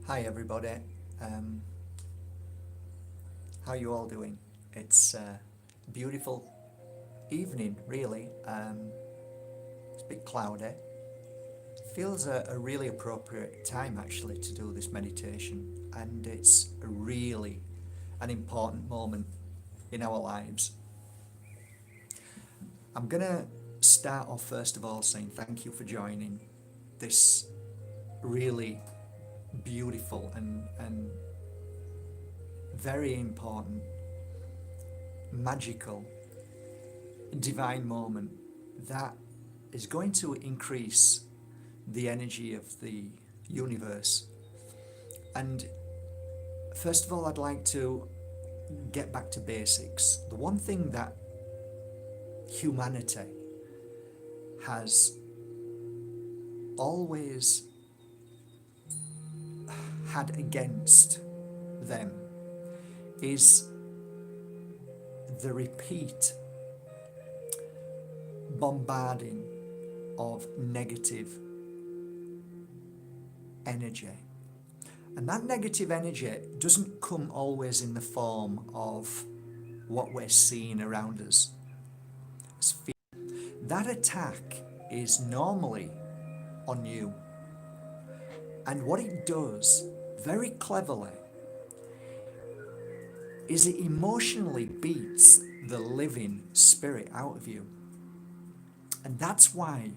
Hi everybody. Um, how you all doing? It's a beautiful evening, really. It's a bit cloudy. Feels a really appropriate time actually to do this meditation, and it's a really an important moment in our lives. I'm gonna start off first of all saying thank you for joining this really beautiful and very important, magical divine moment that is going to increase the energy of the universe. And first of all, I'd like to get back to basics. The one thing that humanity has always had against them is the repeat bombarding of negative energy. And that negative energy doesn't come always in the form of what we're seeing around us. That attack is normally on you. And what it does, very cleverly, is it emotionally beats the living spirit out of you. And that's why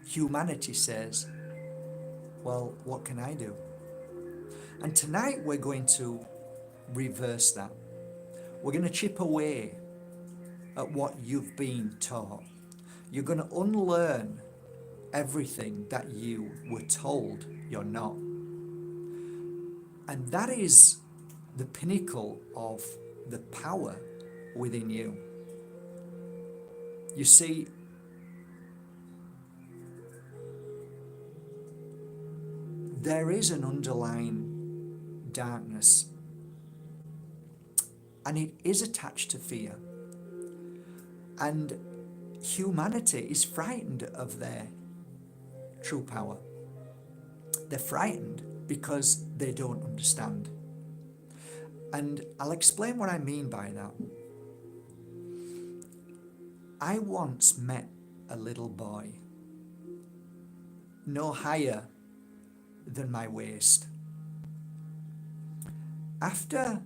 humanity says, well, what can I do? And tonight we're going to reverse that. We're going to chip away at what you've been taught. You're going to unlearn everything that you were told you're not. And that is the pinnacle of the power within you. You see, there is an underlying darkness, and it is attached to fear. And humanity is frightened of their true power. They're frightened because they don't understand. And I'll explain what I mean by that. I once met a little boy, no higher than my waist. After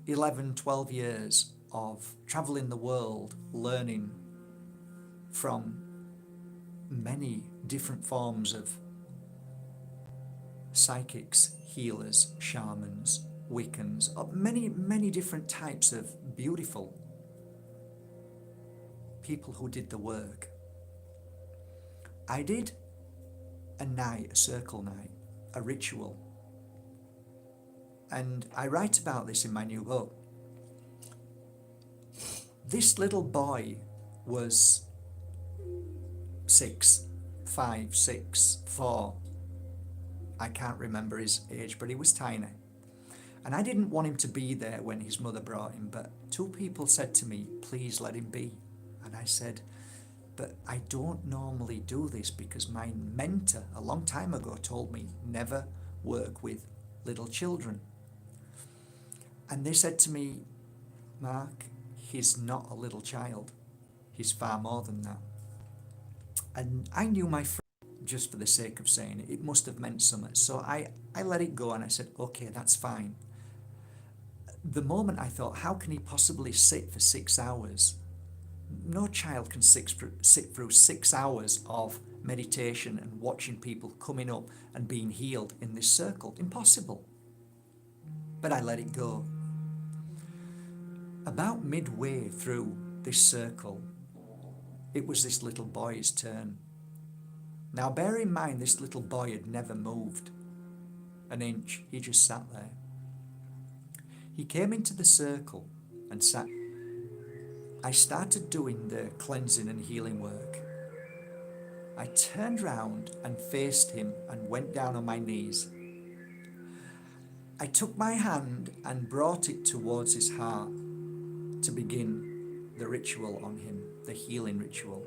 11, 12 years of traveling the world, learning from many different forms of psychics, healers, shamans, Wiccans, many different types of beautiful people who did the work. I did a night, a circle night, a ritual. And I write about this in my new book. This little boy was 6, 5, 6, 4. I can't remember his age, but he was tiny. And I didn't want him to be there when his mother brought him, but two people said to me, please let him be. And I said, but I don't normally do this because my mentor a long time ago told me never work with little children. And they said to me, Mark, he's not a little child. He's far more than that. And I knew my friend, just for the sake of saying it, it must have meant something. So I let it go and I said, okay, that's fine. The moment I thought, how can he possibly sit for 6 hours? No child can sit through 6 hours of meditation and watching people coming up and being healed in this circle. Impossible. But I let it go. About midway through this circle, it was this little boy's turn. Now bear in mind, this little boy had never moved an inch. He just sat there. He came into the circle and sat. I started doing the cleansing and healing work. I turned round and faced him and went down on my knees. I took my hand and brought it towards his heart to begin the ritual on him, the healing ritual,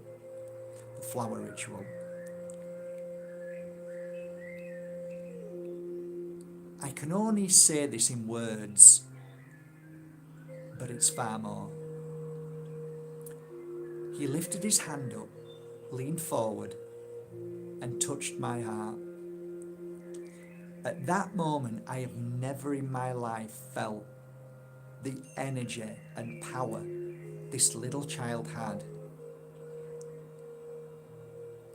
the flower ritual. I can only say this in words, but it's far more. He lifted his hand up, leaned forward, and touched my heart. At that moment, I have never in my life felt the energy and power this little child had.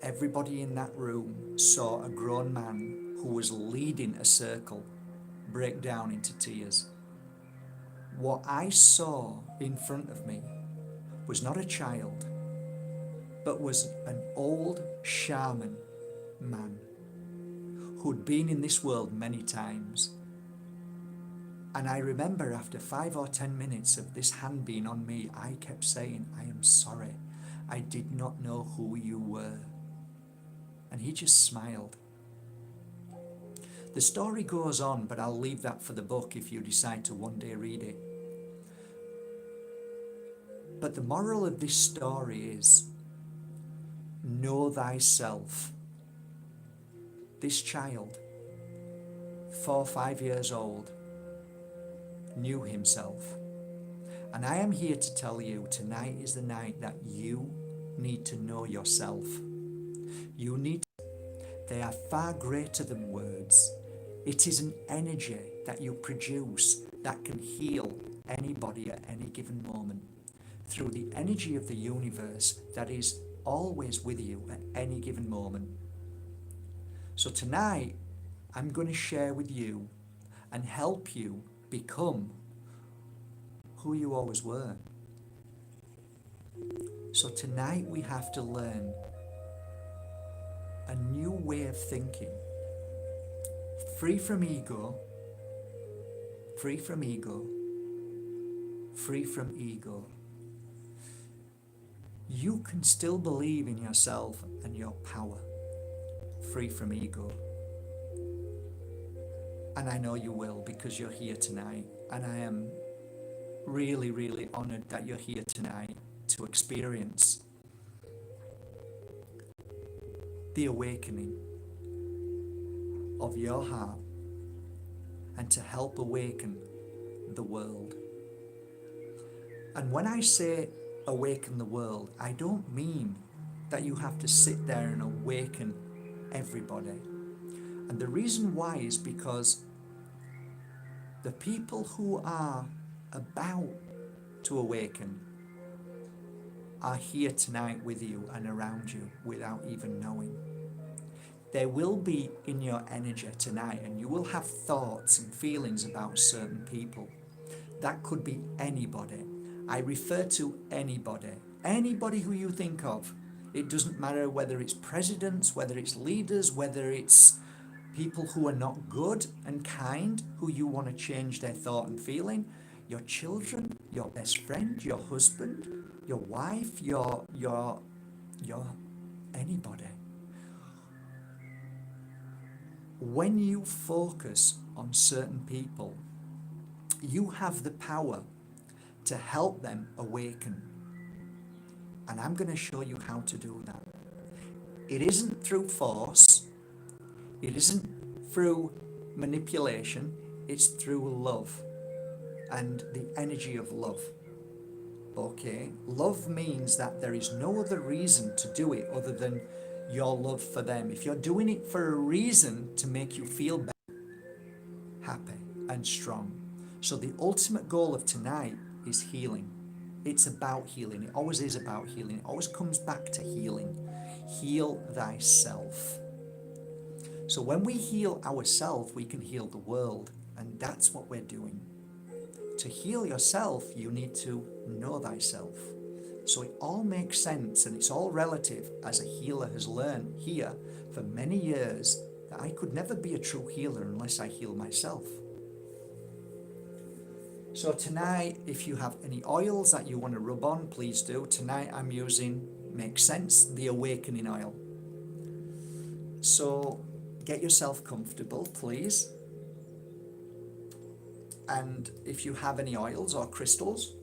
Everybody in that room saw a grown man who was leading a circle break down into tears. What I saw in front of me was not a child, but was an old shaman man who'd been in this world many times. And I remember after 5 or 10 minutes of this hand being on me, I kept saying, I am sorry. I did not know who you were. And he just smiled. The story goes on, but I'll leave that for the book if you decide to one day read it. But the moral of this story is, know thyself. This child, 4 or 5 years old, knew himself. And I am here to tell you, tonight is the night that you need to know yourself. You need to, they are far greater than words. It is an energy that you produce that can heal anybody at any given moment through the energy of the universe that is always with you at any given moment. So tonight, I'm going to share with you and help you become who you always were. So tonight we have to learn a new way of thinking, free from ego, free from ego, free from ego. You can still believe in yourself and your power, free from ego. And I know you will, because you're here tonight, and I am really, really honored that you're here tonight to experience the awakening of your heart and to help awaken the world. And when I say awaken the world, I don't mean that you have to sit there and awaken everybody. And the reason why is because the people who are about to awaken are here tonight with you and around you without even knowing. They will be in your energy tonight, and you will have thoughts and feelings about certain people. That could be anybody. I refer to anybody who you think of. It doesn't matter whether it's presidents, whether it's leaders, whether it's people who are not good and kind, who you want to change their thought and feeling, your children, your best friend, your husband, your wife, your anybody. When you focus on certain people, you have the power to help them awaken. And I'm going to show you how to do that. It isn't through force. It isn't through manipulation. It's through love and the energy of love. Okay? Love means that there is no other reason to do it other than your love for them. If you're doing it for a reason to make you feel better, happy and strong. So the ultimate goal of tonight is healing. It's about healing. It always is about healing. It always comes back to healing. Heal thyself. So when we heal ourselves, we can heal the world. And that's what we're doing. To heal yourself, you need to know thyself. So it all makes sense, and it's all relative, as a healer has learned here for many years, that I could never be a true healer unless I heal myself. So tonight, if you have any oils that you want to rub on, please do. Tonight I'm using, makes sense, the awakening oil. So get yourself comfortable, please. And if you have any oils or crystals,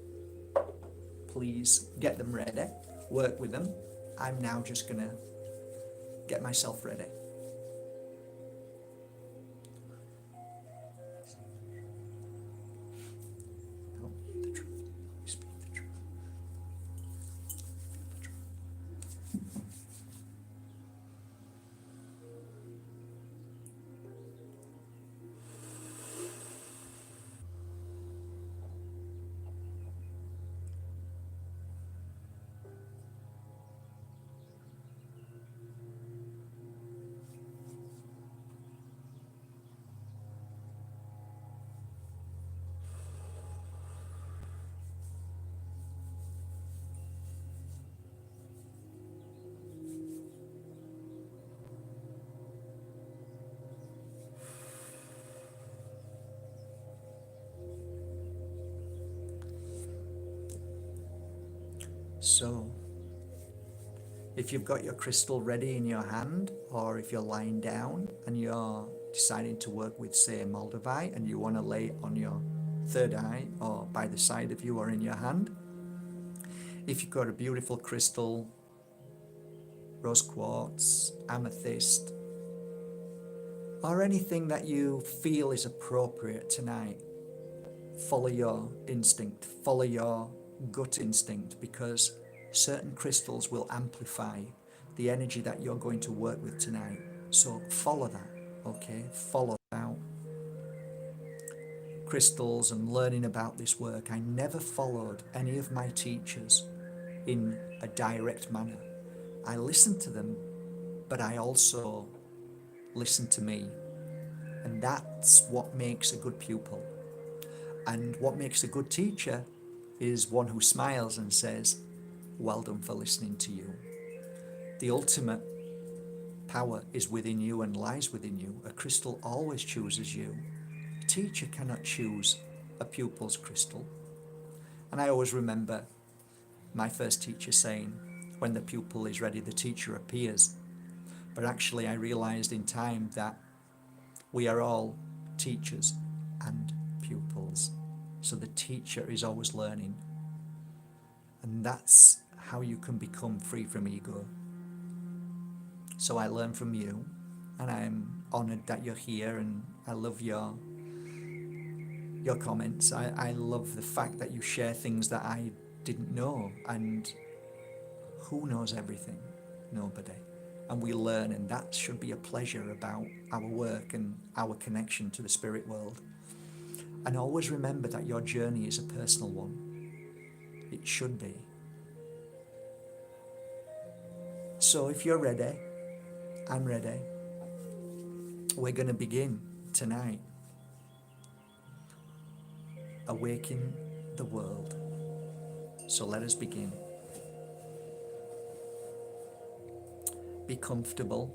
please get them ready, work with them. I'm now just going to get myself ready. So, if you've got your crystal ready in your hand, or if you're lying down and you're deciding to work with, say, Moldavite, and you want to lay it on your third eye or by the side of you or in your hand, if you've got a beautiful crystal, rose quartz, amethyst, or anything that you feel is appropriate tonight, follow your instinct, follow your gut instinct, because certain crystals will amplify the energy that you're going to work with tonight. So follow that, okay? Follow that. Crystals and learning about this work, I never followed any of my teachers in a direct manner. I listened to them, but I also listened to me. And that's what makes a good pupil. And what makes a good teacher is one who smiles and says, well done for listening to you. The ultimate power is within you and lies within you. A crystal always chooses you. A teacher cannot choose a pupil's crystal. And I always remember my first teacher saying, when the pupil is ready, the teacher appears. But actually I realized in time that we are all teachers and pupils. So the teacher is always learning. And that's how you can become free from ego. So I learn from you, and I'm honored that you're here, and I love your comments. I love the fact that you share things that I didn't know, and who knows everything? Nobody. And we learn, and that should be a pleasure about our work and our connection to the spirit world. And always remember that your journey is a personal one. It should be. So if you're ready, I'm ready. We're going to begin tonight. Awaken the world. So let us begin. Be comfortable.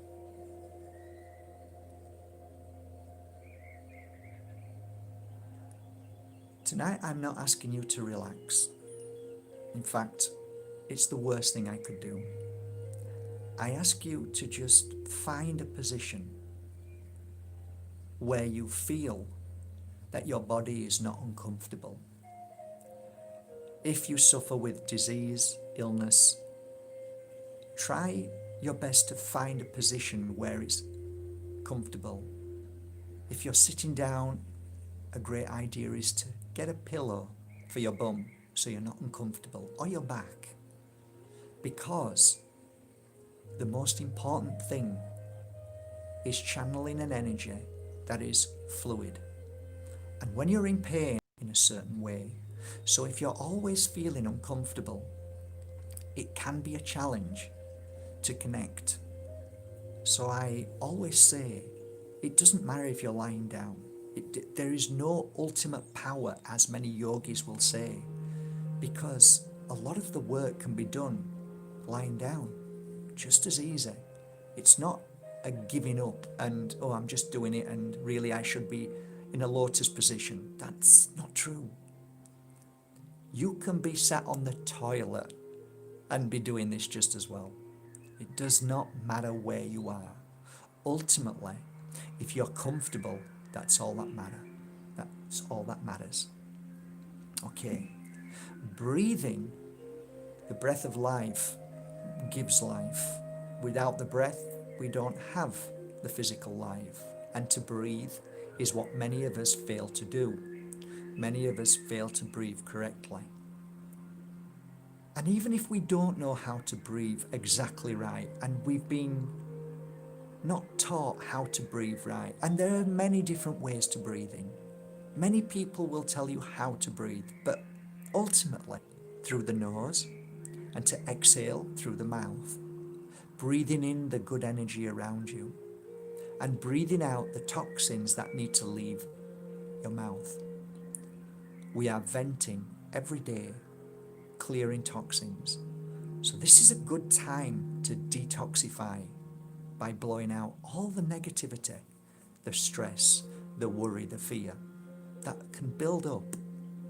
Tonight I'm not asking you to relax. In fact, it's the worst thing I could do. I ask you to just find a position where you feel that your body is not uncomfortable. If you suffer with disease, illness, try your best to find a position where it's comfortable. If you're sitting down, a great idea is to get a pillow for your bum so you're not uncomfortable, or your back. Because the most important thing is channeling an energy that is fluid. And when you're in pain in a certain way, so if you're always feeling uncomfortable, it can be a challenge to connect. So I always say, it doesn't matter if you're lying down. There is no ultimate power, as many yogis will say, because a lot of the work can be done lying down just as easy. It's not a giving up and, oh, I'm just doing it and really I should be in a lotus position. That's not true. You can be sat on the toilet and be doing this just as well. It does not matter where you are. Ultimately, if you're comfortable, that's all that matters. That's all that matters. Okay. Breathing, the breath of life, gives life. Without the breath, we don't have the physical life. And to breathe is what many of us fail to do. Many of us fail to breathe correctly. And even if we don't know how to breathe exactly right, and we've been not taught how to breathe right, and there are many different ways to breathing. Many people will tell you how to breathe, but ultimately through the nose, and to exhale through the mouth, breathing in the good energy around you, and breathing out the toxins that need to leave your mouth. We are venting every day, clearing toxins. So this is a good time to detoxify by blowing out all the negativity, the stress, the worry, the fear that can build up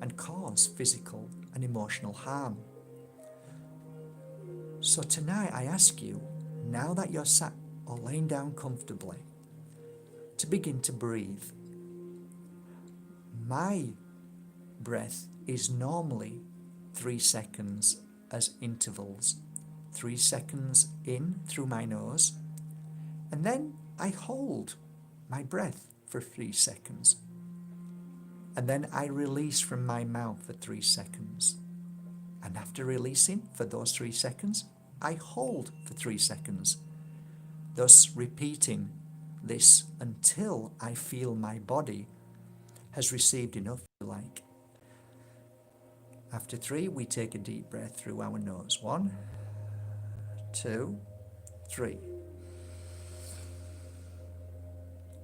and cause physical and emotional harm. So tonight I ask you, now that you're sat or laying down comfortably, to begin to breathe. My breath is normally 3 seconds as intervals. 3 seconds in through my nose, and then I hold my breath for 3 seconds. And then I release from my mouth for 3 seconds. And after releasing for those 3 seconds, I hold for 3 seconds. Thus repeating this until I feel my body has received enough, like. After 3, we take a deep breath through our nose. 1, 2, 3.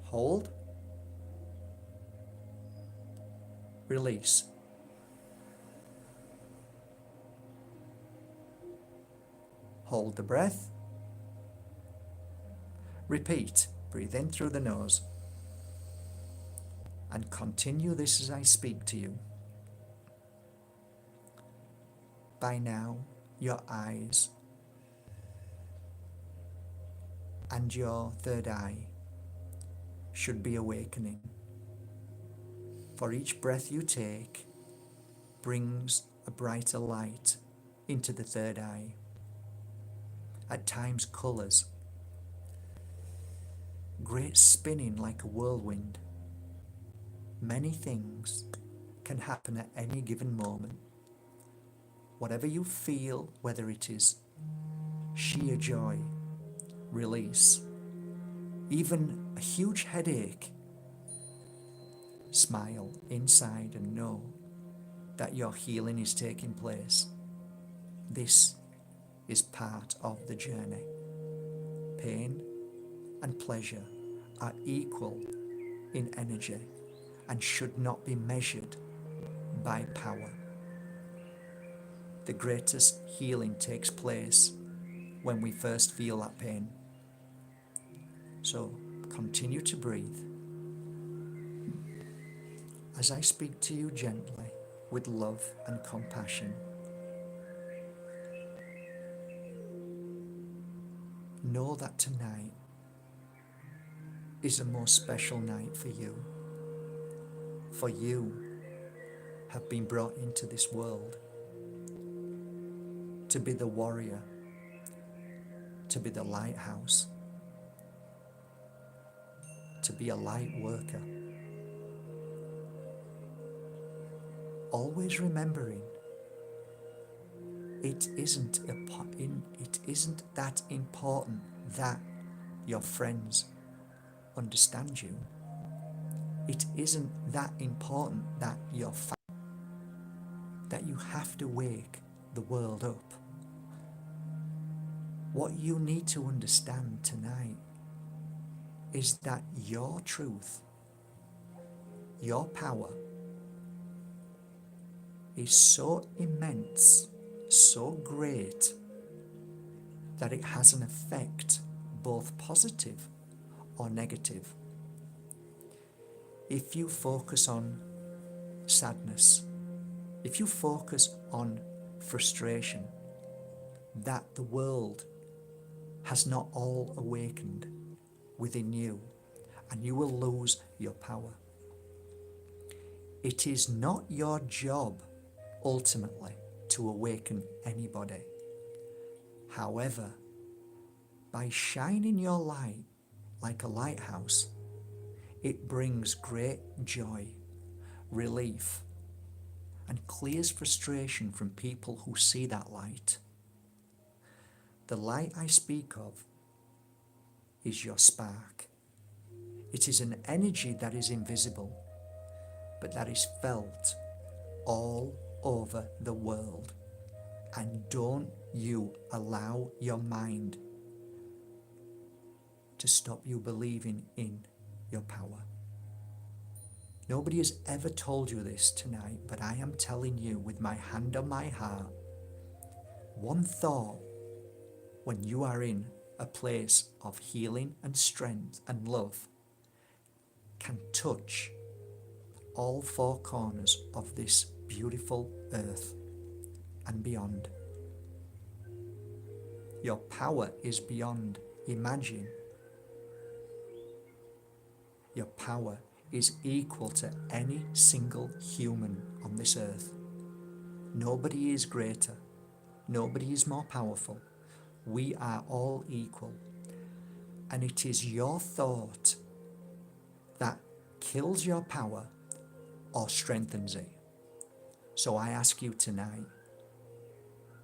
Hold. Release. Hold the breath. Repeat. Breathe in through the nose. And continue this as I speak to you. By now, your eyes and your third eye should be awakening. For each breath you take brings a brighter light into the third eye. At times colours, great spinning like a whirlwind. Many things can happen at any given moment. Whatever you feel, whether it is sheer joy, release, even a huge headache, smile inside and know that your healing is taking place. This is part of the journey. Pain and pleasure are equal in energy and should not be measured by power. The greatest healing takes place when we first feel that pain. So continue to breathe. As I speak to you gently with love and compassion, know that tonight is a most special night for you. For you have been brought into this world to be the warrior, to be the lighthouse, to be a light worker. Always remembering it isn't that important that your friends understand you. It isn't that important that that you have to wake the world up. What you need to understand tonight is that your truth, your power, is so immense, so great, that it has an effect, both positive or negative. If you focus on sadness, if you focus on frustration, that the world has not all awakened within you, and you will lose your power. It is not your job, ultimately, to awaken anybody. However, by shining your light like a lighthouse, it brings great joy, relief, and clears frustration from people who see that light. The light I speak of is your spark. It is an energy that is invisible, but that is felt all over the world. And don't you allow your mind to stop you believing in your power. Nobody has ever told you this tonight, but I am telling you with my hand on my heart, one thought when you are in a place of healing and strength and love can touch all four corners of this beautiful earth and beyond. Your power is beyond imagine. Your power is equal to any single human on this earth. Nobody is greater. Nobody is more powerful. We are all equal. And it is your thought that kills your power or strengthens it. So I ask you tonight,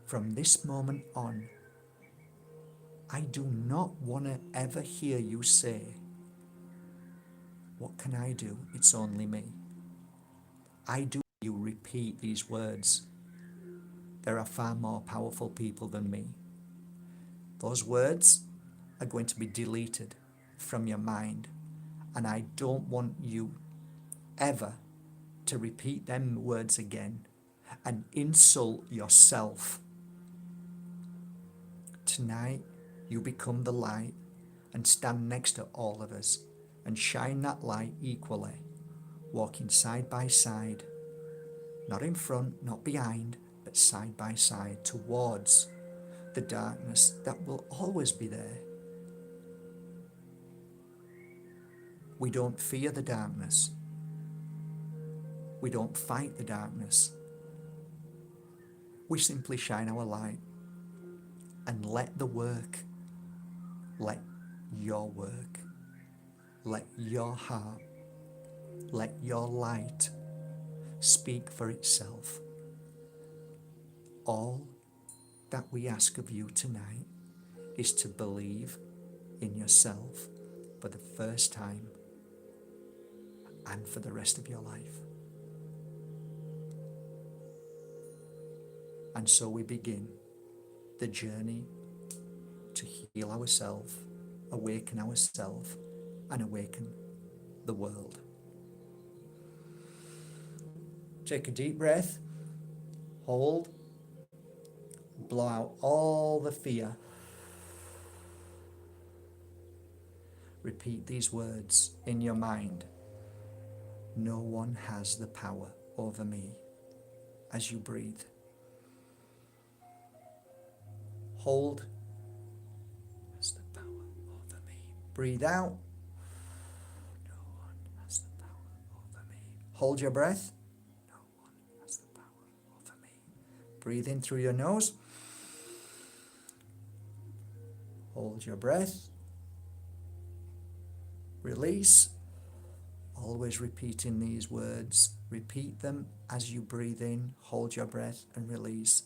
from this moment on, I do not want to ever hear you say, what can I do? It's only me. I do. You repeat these words. There are far more powerful people than me. Those words are going to be deleted from your mind, and I don't want you ever to repeat them words again and insult yourself. Tonight, you become the light and stand next to all of us and shine that light equally, walking side by side, not in front, not behind, but side by side towards the darkness that will always be there. We don't fear the darkness. We don't fight the darkness. We simply shine our light and let the work, let your work, let your heart, let your light speak for itself. All that we ask of you tonight is to believe in yourself for the first time and for the rest of your life. And so we begin the journey to heal ourselves, awaken ourselves, and awaken the world. Take a deep breath, hold, blow out all the fear. Repeat these words in your mind. No one has the power over me as you breathe. Hold. Has the power over me. Breathe out. No one has the power over me. Hold your breath. No one has the power over me. Breathe in through your nose. Hold your breath. Release. Always repeating these words. Repeat them as you breathe in. Hold your breath and release.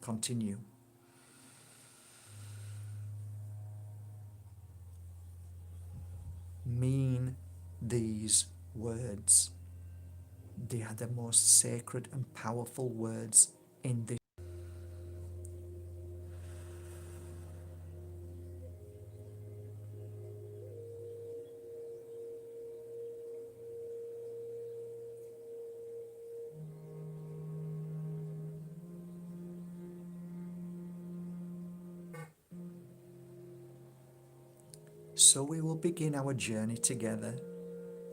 Continue. Mean these words. They are the most sacred and powerful words in this. So we will begin our journey together,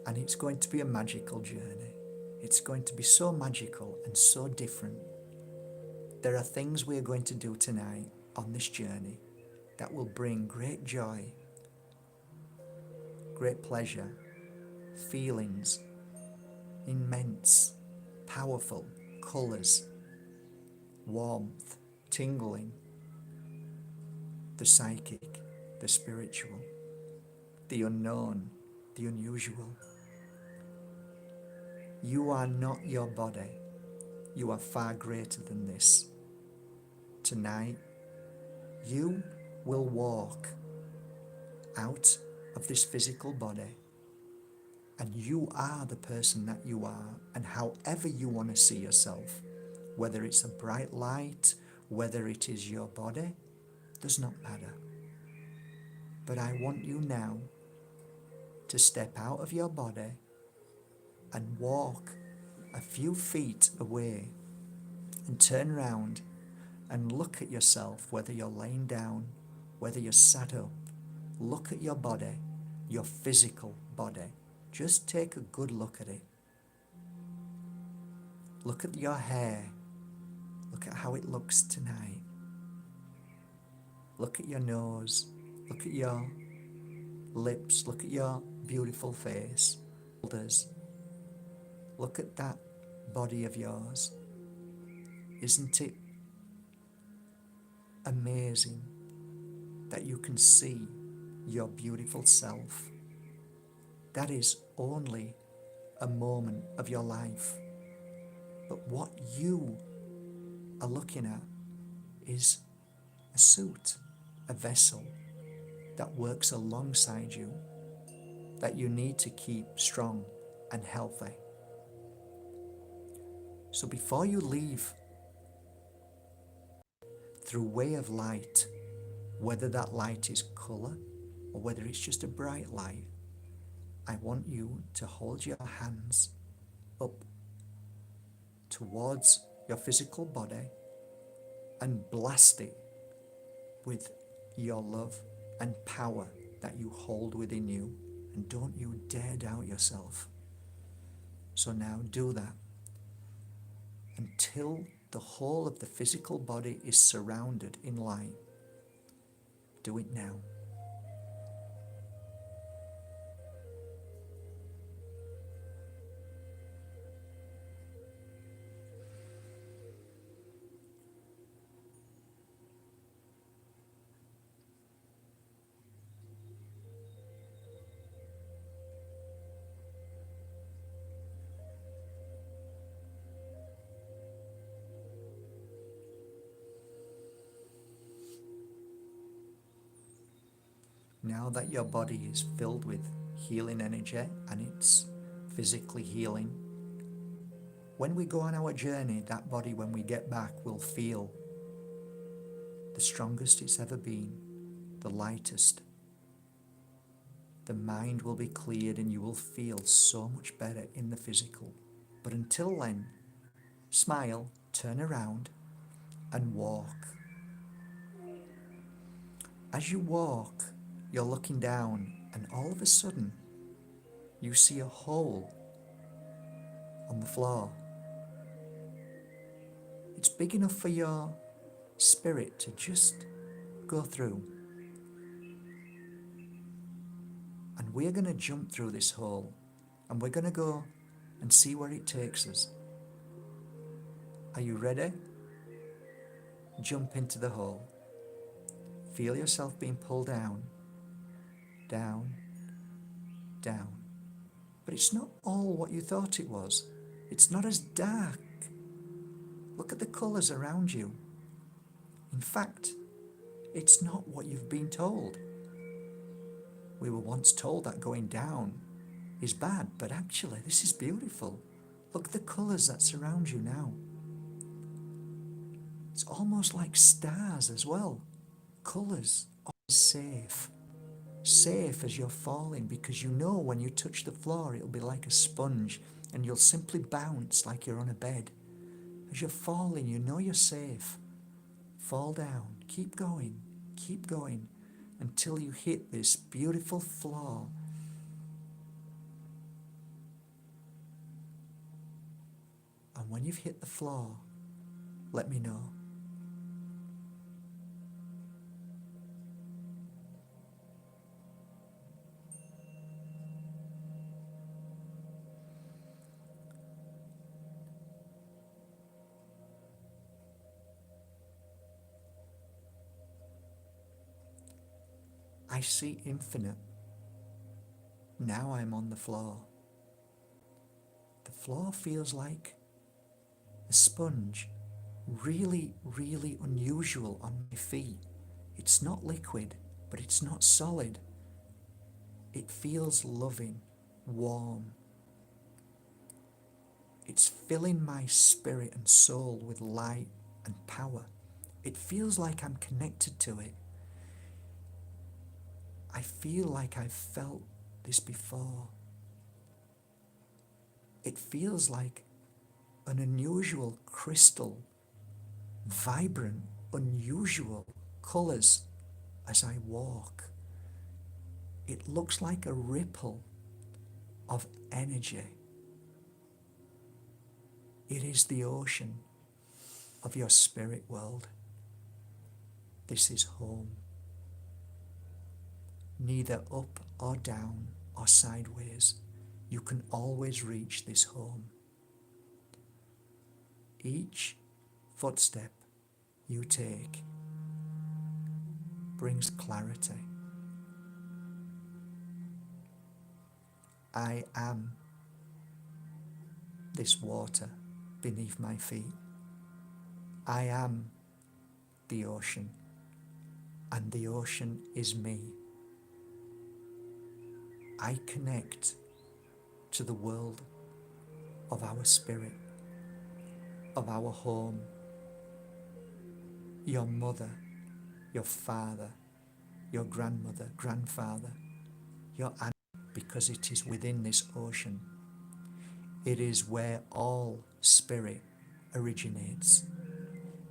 and it's going to be a magical journey. It's going to be so magical and so different. There are things we are going to do tonight on this journey that will bring great joy, great pleasure, feelings, immense, powerful colours, warmth, tingling, the psychic, the spiritual, the unknown, the unusual. You are not your body. You are far greater than this. Tonight, you will walk out of this physical body, and you are the person that you are, and however you want to see yourself, whether it's a bright light, whether it is your body, does not matter. But I want you now to step out of your body and walk a few feet away and turn around and look at yourself, whether you're laying down, whether you're sat up. Look at your body, your physical body. Just take a good look at it. Look at your hair. Look at how it looks tonight. Look at your nose. Look at your lips. Look at your beautiful face. Look at that body of yours. Isn't it amazing that you can see your beautiful self? That is only a moment of your life. But what you are looking at is a suit, a vessel that works alongside you, that you need to keep strong and healthy. So before you leave through way of light, whether that light is colour or whether it's just a bright light, I want you to hold your hands up towards your physical body and blast it with your love and power that you hold within you. And don't you dare doubt yourself. So now do that until the whole of the physical body is surrounded in light. Do it now. Now that your body is filled with healing energy and it's physically healing, when we go on our journey, that body, when we get back, will feel the strongest it's ever been, the lightest. The mind will be cleared and you will feel so much better in the physical. But until then, smile, turn around and walk. As you walk, you're looking down and all of a sudden you see a hole on the floor. It's big enough for your spirit to just go through. And we're going to jump through this hole and we're going to go and see where it takes us. Are you ready? Jump into the hole. Feel yourself being pulled down, down, down. But it's not all what you thought it was. It's not as dark. Look at the colours around you. In fact, it's not what you've been told. We were once told that going down is bad, but actually this is beautiful. Look at the colours that surround you now. It's almost like stars as well. Colours. Safe. Safe as you're falling, because you know when you touch the floor it'll be like a sponge and you'll simply bounce like you're on a bed. As you're falling, you know you're safe. Fall down. Keep going. Keep going until you hit this beautiful floor. And when you've hit the floor, let me know. I see infinite. Now I'm on the floor. The floor feels like a sponge, really, really unusual on my feet. It's not liquid, but it's not solid. It feels loving, warm. It's filling my spirit and soul with light and power. It feels like I'm connected to it. I feel like I've felt this before. It feels like an unusual crystal, vibrant, unusual colours as I walk. It looks like a ripple of energy. It is the ocean of your spirit world. This is home. Neither up or down or sideways, you can always reach this home. Each footstep you take brings clarity. I am this water beneath my feet. I am the ocean, and the ocean is me. I connect to the world of our spirit, of our home, your mother, your father, your grandmother, grandfather, your aunt, because it is within this ocean. It is where all spirit originates.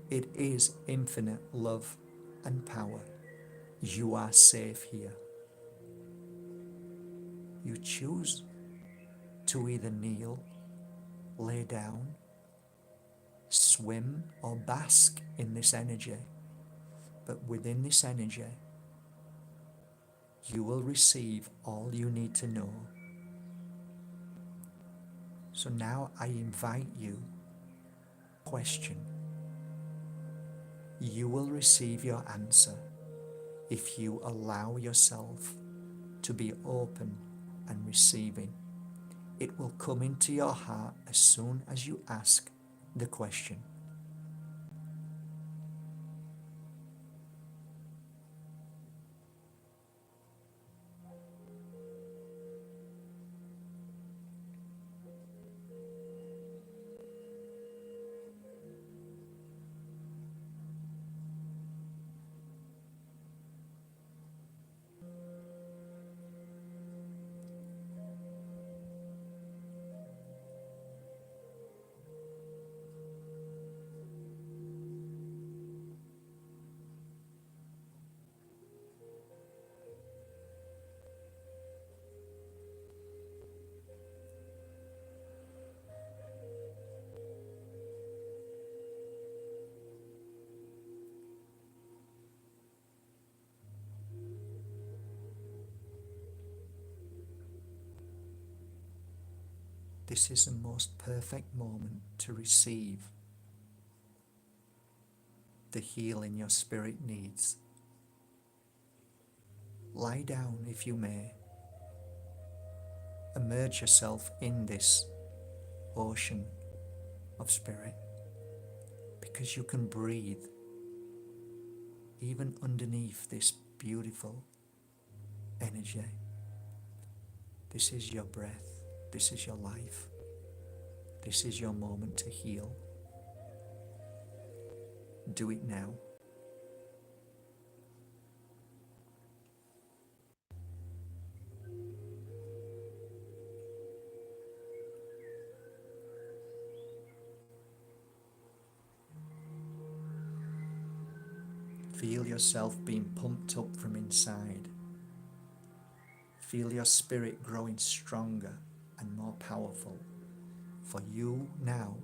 It is infinite love and power. You are safe here. You choose to either kneel, lay down, swim, or bask in this energy. But within this energy, you will receive all you need to know. So now I invite you, question. You will receive your answer if you allow yourself to be open and receiving. It will come into your heart as soon as you ask the question. This is the most perfect moment to receive the healing your spirit needs. Lie down if you may. Immerse yourself in this ocean of spirit, because you can breathe even underneath this beautiful energy. This is your breath. This is your life. This is your moment to heal. Do it now. Feel yourself being pumped up from inside. Feel your spirit growing stronger and more powerful, for you now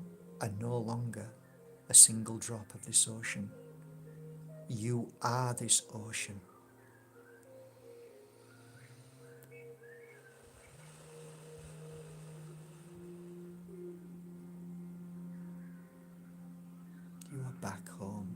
are no longer a single drop of this ocean. You are this ocean. You are back home.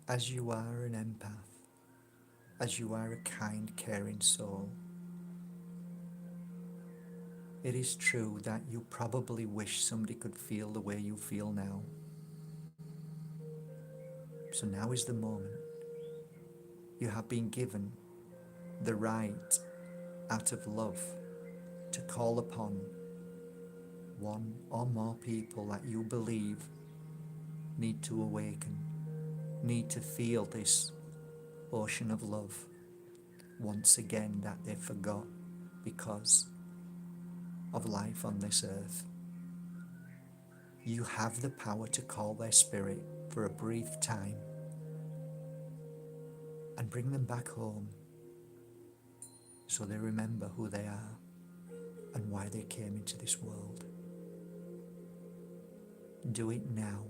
As you are an empath, as you are a kind, caring soul, it is true that you probably wish somebody could feel the way you feel now. So now is the moment. You have been given the right, out of love, to call upon one or more people that you believe need to awaken, need to feel this ocean of love once again that they forgot, because of life on this earth. You have the power to call their spirit for a brief time and bring them back home so they remember who they are and why they came into this world. Do it now.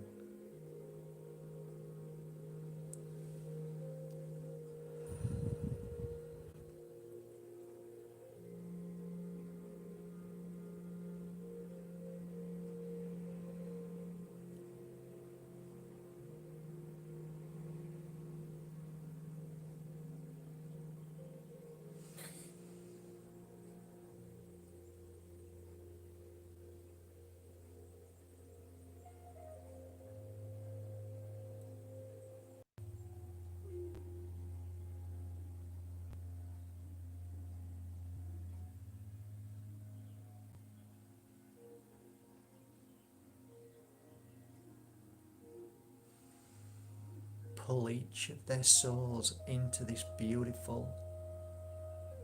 Pull each of their souls into this beautiful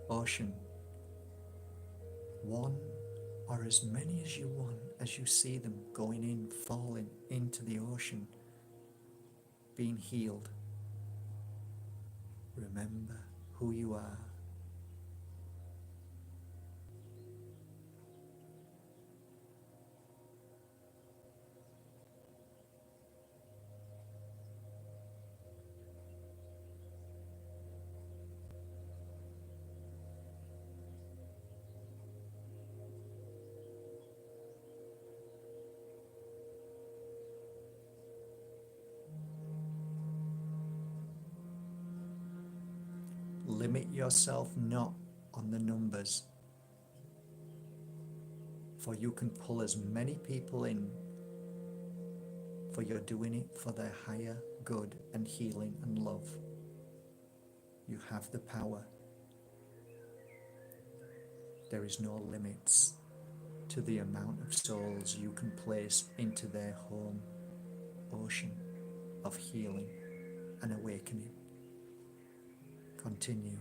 ocean. One or as many as you want, as you see them going in, falling into the ocean, being healed. Remember who you are. Limit yourself not on the numbers, for you can pull as many people in, for you're doing it for their higher good and healing and love. You have the power. There is no limits to the amount of souls you can place into their home ocean of healing and awakening. Continue.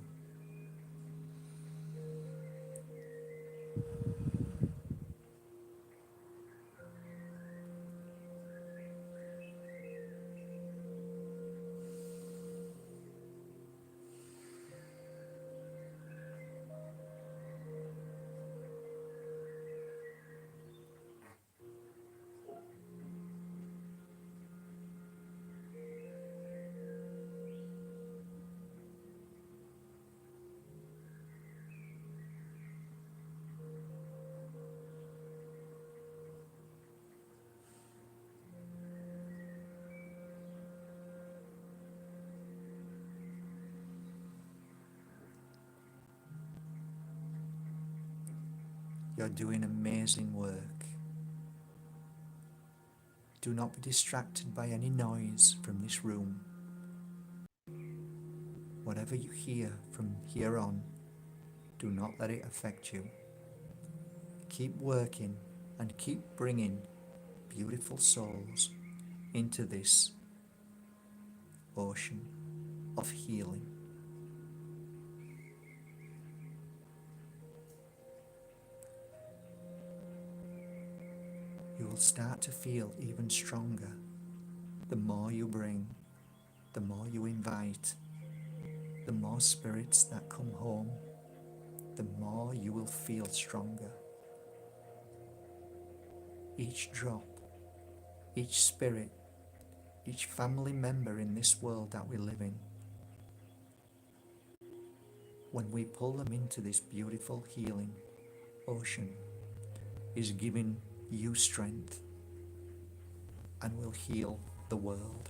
You're doing amazing work. Do not be distracted by any noise from this room. Whatever you hear from here on, do not let it affect you. Keep working and keep bringing beautiful souls into this ocean of healing. You will start to feel even stronger the more you bring, the more you invite, the more spirits that come home, the more you will feel stronger. Each drop, each spirit, each family member in this world that we live in, when we pull them into this beautiful healing ocean, is giving you strength and will heal the world.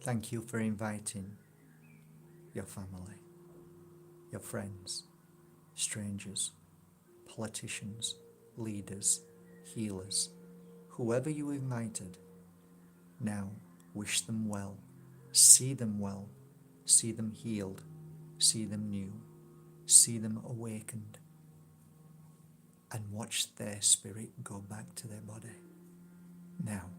Thank you for inviting your family, your friends, strangers, politicians, leaders, healers, whoever you invited. Now wish them well, see them healed, see them new, see them awakened, and watch their spirit go back to their body. Now.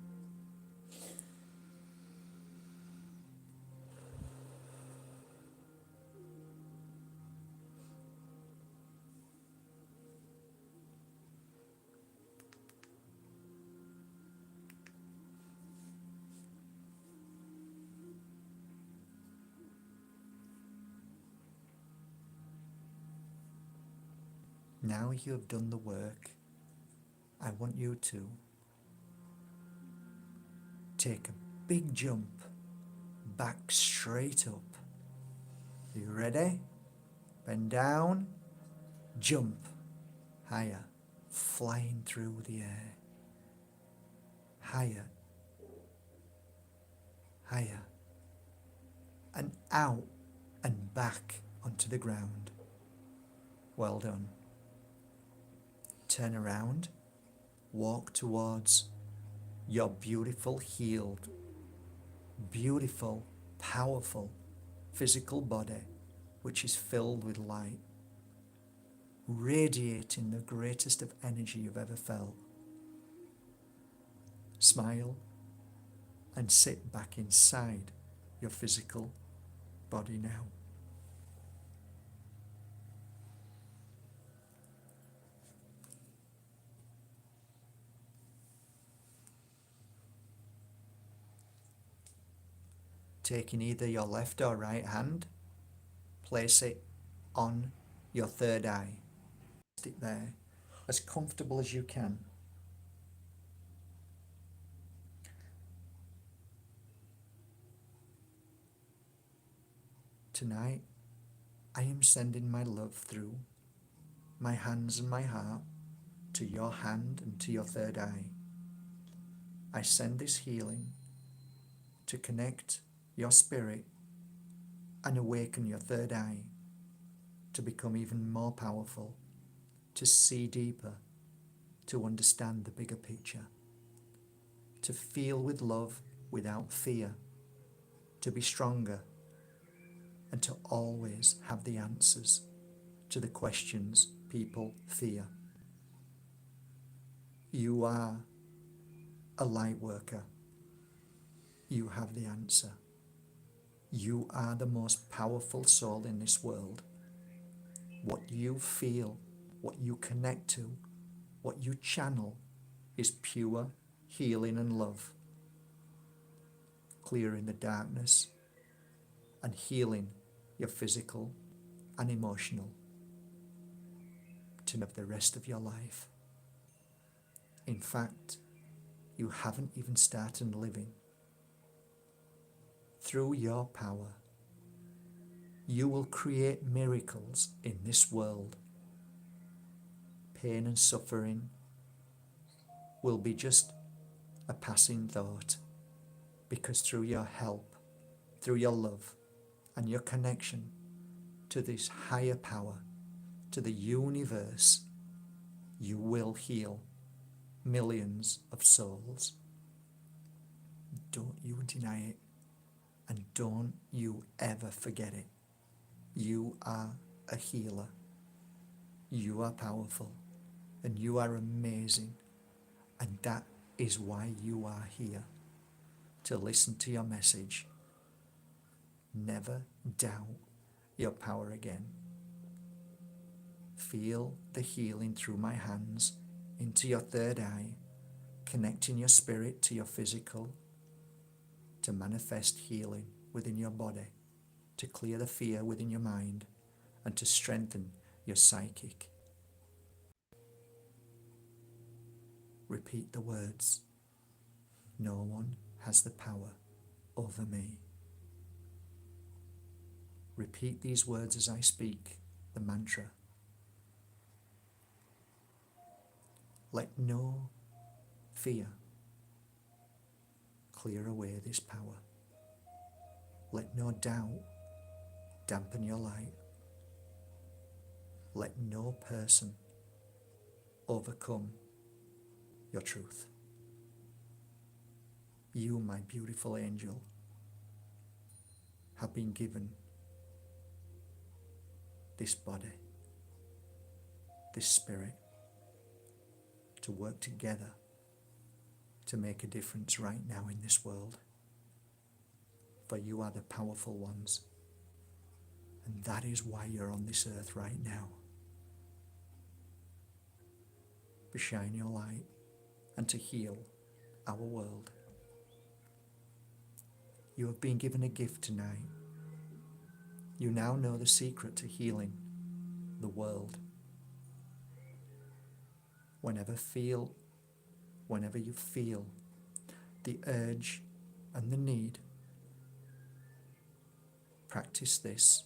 Now you have done the work, I want you to take a big jump back straight up. Are you ready? Bend down, jump higher, flying through the air. Higher, higher, and out and back onto the ground. Well done. Turn around, walk towards your beautiful, healed, beautiful, powerful physical body, which is filled with light, radiating the greatest of energy you've ever felt. Smile and sit back inside your physical body now. Taking either your left or right hand, place it on your third eye. Rest it there, as comfortable as you can. Tonight, I am sending my love through my hands and my heart to your hand and to your third eye. I send this healing to connect your spirit and awaken your third eye to become even more powerful, to see deeper, to understand the bigger picture, to feel with love without fear, to be stronger, and to always have the answers to the questions people fear. You are a light worker. You have the answer. You are the most powerful soul in this world. What you feel, what you connect to, what you channel is pure healing and love, clearing the darkness and healing your physical and emotional to the rest of your life. In fact, you haven't even started living. Through your power, you will create miracles in this world. Pain and suffering will be just a passing thought, because through your help, through your love, and your connection to this higher power, to the universe, you will heal millions of souls. Don't you deny it, and don't you ever forget it. You are a healer. You are powerful, and you are amazing, and that is why you are here, to listen to your message. Never doubt your power again. Feel the healing through my hands into your third eye, connecting your spirit to your physical, to manifest healing within your body, to clear the fear within your mind, and to strengthen your psychic. Repeat the words, no one has the power over me. Repeat these words as I speak the mantra. Let no fear clear away this power. Let no doubt dampen your light. Let no person overcome your truth. You, my beautiful angel, have been given this body, this spirit, to work together to make a difference right now in this world. For you are the powerful ones, and that is why you're on this earth right now. To shine your light and to heal our world. You have been given a gift tonight. You now know the secret to healing the world. Whenever you feel the urge and the need, practice this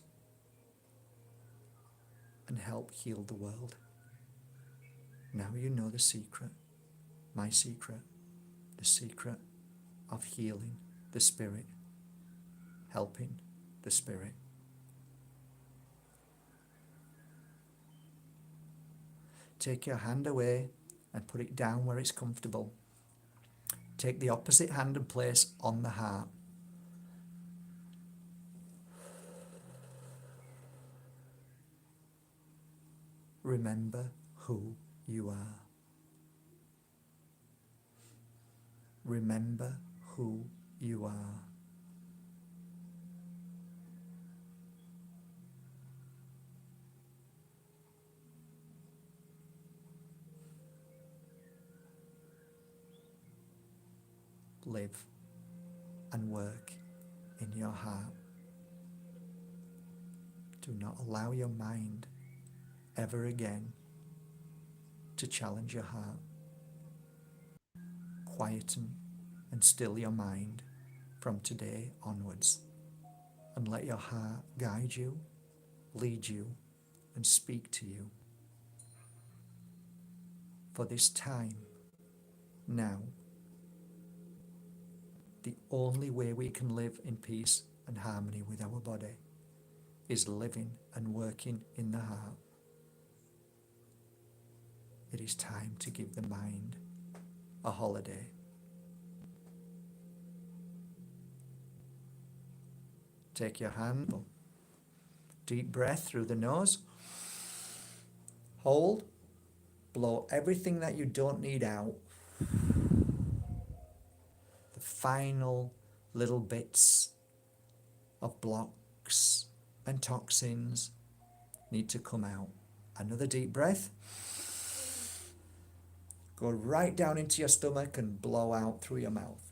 and help heal the world. Now you know the secret, my secret, the secret of healing the spirit, helping the spirit. Take your hand away and put it down where it's comfortable. Take the opposite hand and place on the heart. Remember who you are. Remember who you are. Live and work in your heart. Do not allow your mind ever again to challenge your heart. Quieten and still your mind from today onwards, and let your heart guide you, lead you, and speak to you. For this time, now, the only way we can live in peace and harmony with our body is living and working in the heart. It is time to give the mind a holiday. Take your hand, deep breath through the nose, hold, blow everything that you don't need out. The final little bits of blocks and toxins need to come out. Another deep breath. Go right down into your stomach and blow out through your mouth.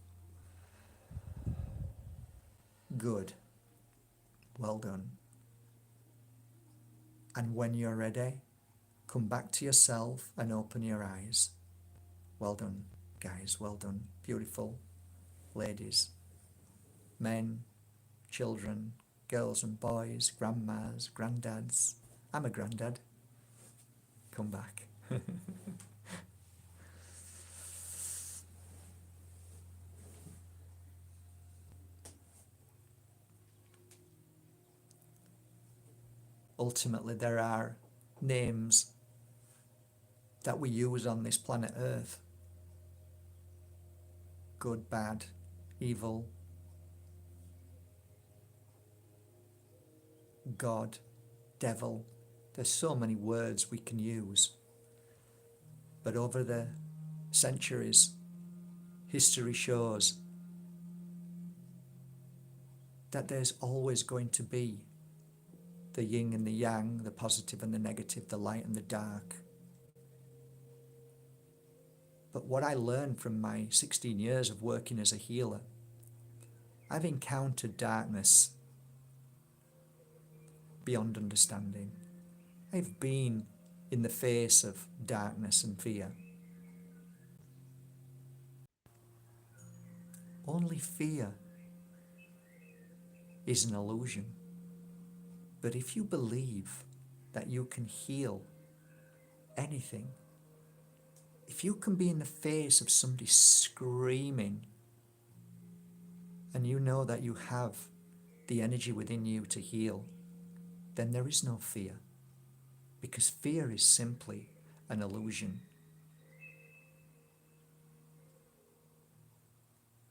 Good. Well done. And when you're ready, come back to yourself and open your eyes. Well done, guys. Well done. Beautiful ladies, men, children, girls and boys, grandmas, granddads. I'm a granddad. Come back. Ultimately, there are names that we use on this planet Earth. Good, bad, evil, God, devil. There's so many words we can use. But over the centuries, history shows that there's always going to be the yin and the yang, the positive and the negative, the light and the dark. But what I learned from my 16 years of working as a healer, I've encountered darkness beyond understanding. I've been in the face of darkness and fear. Only fear is an illusion. But if you believe that you can heal anything, if you can be in the face of somebody screaming and you know that you have the energy within you to heal, then there is no fear. Because fear is simply an illusion.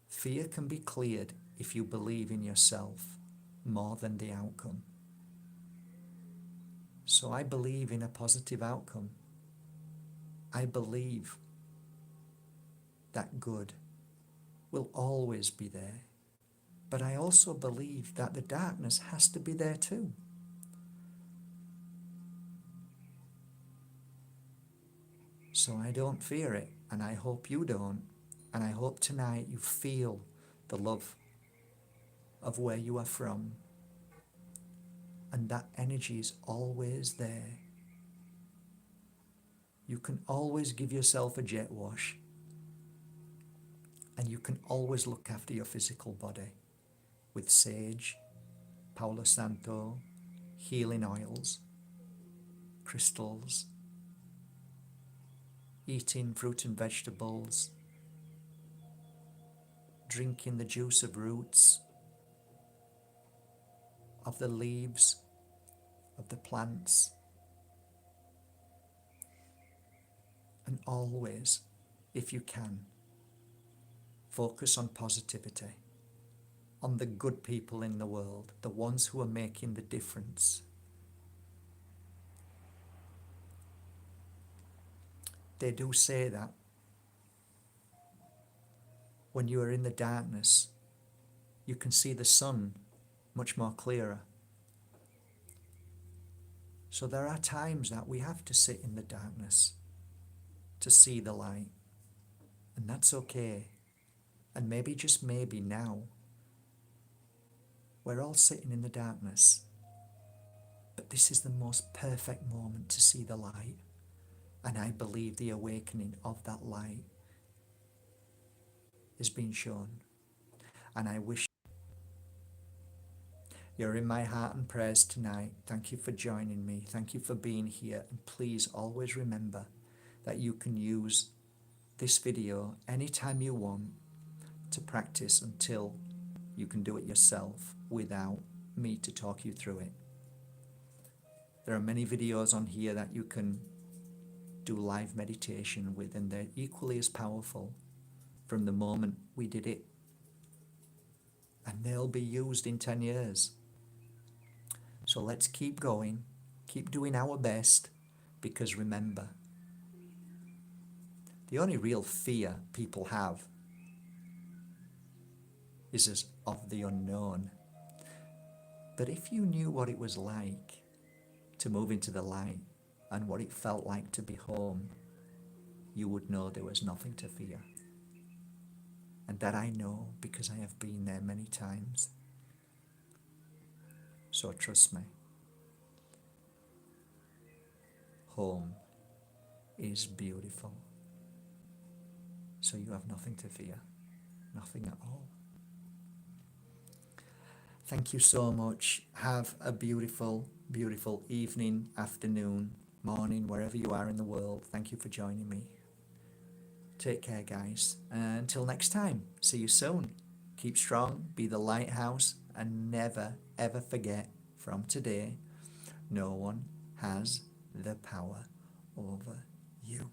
Fear can be cleared if you believe in yourself more than the outcome. So I believe in a positive outcome. I believe that good will always be there. But I also believe that the darkness has to be there too. So I don't fear it, and I hope you don't. And I hope tonight you feel the love of where you are from. And that energy is always there. You can always give yourself a jet wash. And you can always look after your physical body with sage, Palo Santo, healing oils, crystals, eating fruit and vegetables, drinking the juice of roots, of the leaves, of the plants, and always, if you can, focus on positivity, on the good people in the world, the ones who are making the difference. They do say that when you are in the darkness, you can see the sun much more clearer. So there are times that we have to sit in the darkness to see the light. And that's okay. And maybe, just maybe now, we're all sitting in the darkness. But this is the most perfect moment to see the light. And I believe the awakening of that light is being shown. And I wish you're in my heart and prayers tonight. Thank you for joining me. Thank you for being here. And please always remember that you can use this video anytime you want to practice until you can do it yourself without me to talk you through it. There are many videos on here that you can do live meditation with, and they're equally as powerful from the moment we did it. And they'll be used in 10 years. So let's keep going, keep doing our best, because remember, the only real fear people have is of the unknown. But if you knew what it was like to move into the light and what it felt like to be home, you would know there was nothing to fear. And that I know because I have been there many times. So trust me. Home is beautiful. So you have nothing to fear. Nothing at all. Thank you so much. Have a beautiful, beautiful evening, afternoon, morning, wherever you are in the world. Thank you for joining me. Take care, guys. Until next time, see you soon. Keep strong, be the lighthouse, and never, ever forget, from today, no one has the power over you.